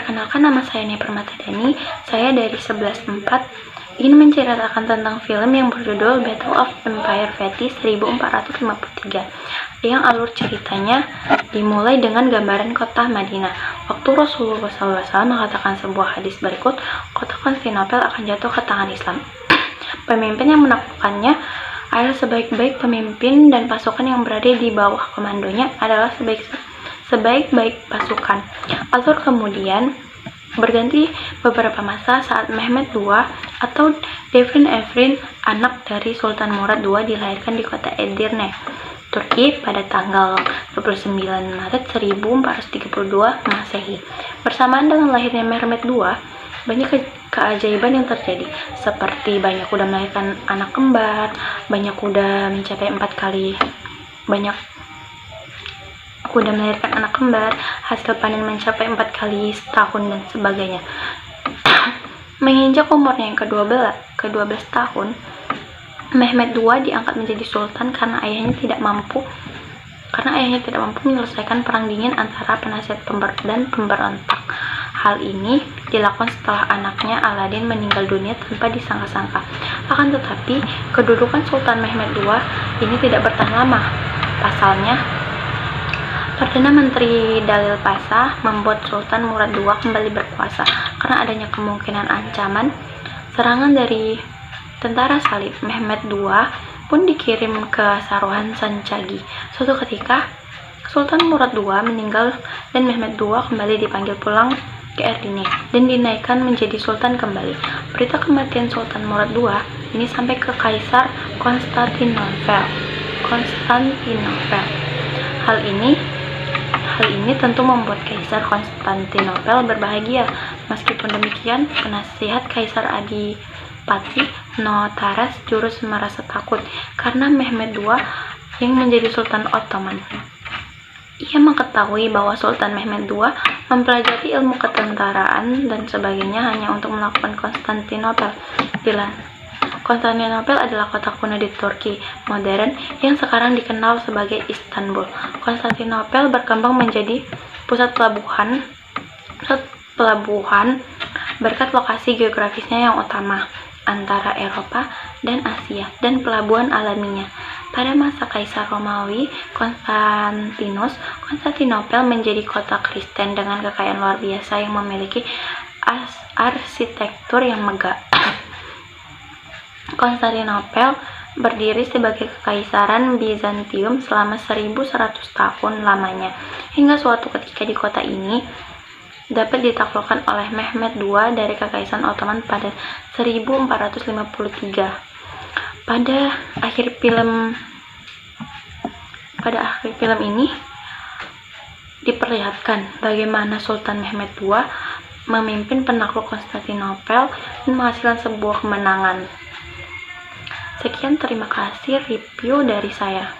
Perkenalkan, nama saya Nia Permatadani. Saya dari 11/4 ingin menceritakan tentang film yang berjudul Battle of Empire Veti 1453, yang alur ceritanya dimulai dengan gambaran kota Madinah. Waktu Rasulullah SAW mengatakan sebuah hadis berikut, kota Konstantinopel akan jatuh ke tangan Islam. Pemimpin yang menaklukkannya adalah sebaik-baik pemimpin, dan pasukan yang berada di bawah komandonya adalah sebaik-baik pasukan. Alur kemudian berganti beberapa masa saat Mehmed II atau Devrin Evrin, anak dari Sultan Murad II, dilahirkan di kota Edirne, Turki pada tanggal 29 Maret 1432 Masehi. Bersamaan dengan lahirnya Mehmed II, banyak keajaiban yang terjadi, seperti banyak kuda melahirkan anak kembar, banyak kuda mencapai 4 kali, kuda melahirkan anak kembar, hasil panen mencapai 4 kali setahun, dan sebagainya. Menginjak umurnya yang ke-12 tahun, Mehmed II diangkat menjadi sultan karena ayahnya tidak mampu menyelesaikan perang dingin antara penasihat dan pemberontak. Hal ini dilakukan setelah anaknya Aladin meninggal dunia tanpa disangka-sangka. Akan tetapi, kedudukan Sultan Mehmed II ini tidak bertahan lama. Pasalnya, Perdana Menteri Dalil Pasha membuat Sultan Murad II kembali berkuasa karena adanya kemungkinan ancaman serangan dari tentara salib. Mehmed II pun dikirim ke Saruhan Sancagi. Suatu ketika, Sultan Murad II meninggal dan Mehmed II kembali dipanggil pulang ke Edirne dan dinaikkan menjadi sultan kembali. Berita kematian Sultan Murad II ini sampai ke Kaisar Konstantinopel. Hal ini tentu membuat Kaisar Konstantinopel berbahagia. Meskipun demikian, penasihat Kaisar Adipati Notaras Jurus merasa takut karena Mehmed II yang menjadi Sultan Ottoman. Ia mengetahui bahwa Sultan Mehmed II mempelajari ilmu ketentaraan dan sebagainya hanya untuk melakukan Konstantinopel. Konstantinopel adalah kota kuno di Turki modern yang sekarang dikenal sebagai Istanbul. Konstantinopel berkembang menjadi pusat pelabuhan berkat lokasi geografisnya yang utama antara Eropa dan Asia, dan pelabuhan alaminya. Pada masa Kaisar Romawi Konstantinus, Konstantinopel menjadi kota Kristen dengan kekayaan luar biasa yang memiliki arsitektur yang megah. Konstantinopel berdiri sebagai kekaisaran Bizantium selama 1100 tahun lamanya, hingga suatu ketika di kota ini dapat ditaklukkan oleh Mehmed II dari Kekaisaran Ottoman pada 1453. Pada akhir film ini diperlihatkan bagaimana Sultan Mehmed II memimpin penakluk Konstantinopel dan menghasilkan sebuah kemenangan. Sekian, terima kasih review dari saya.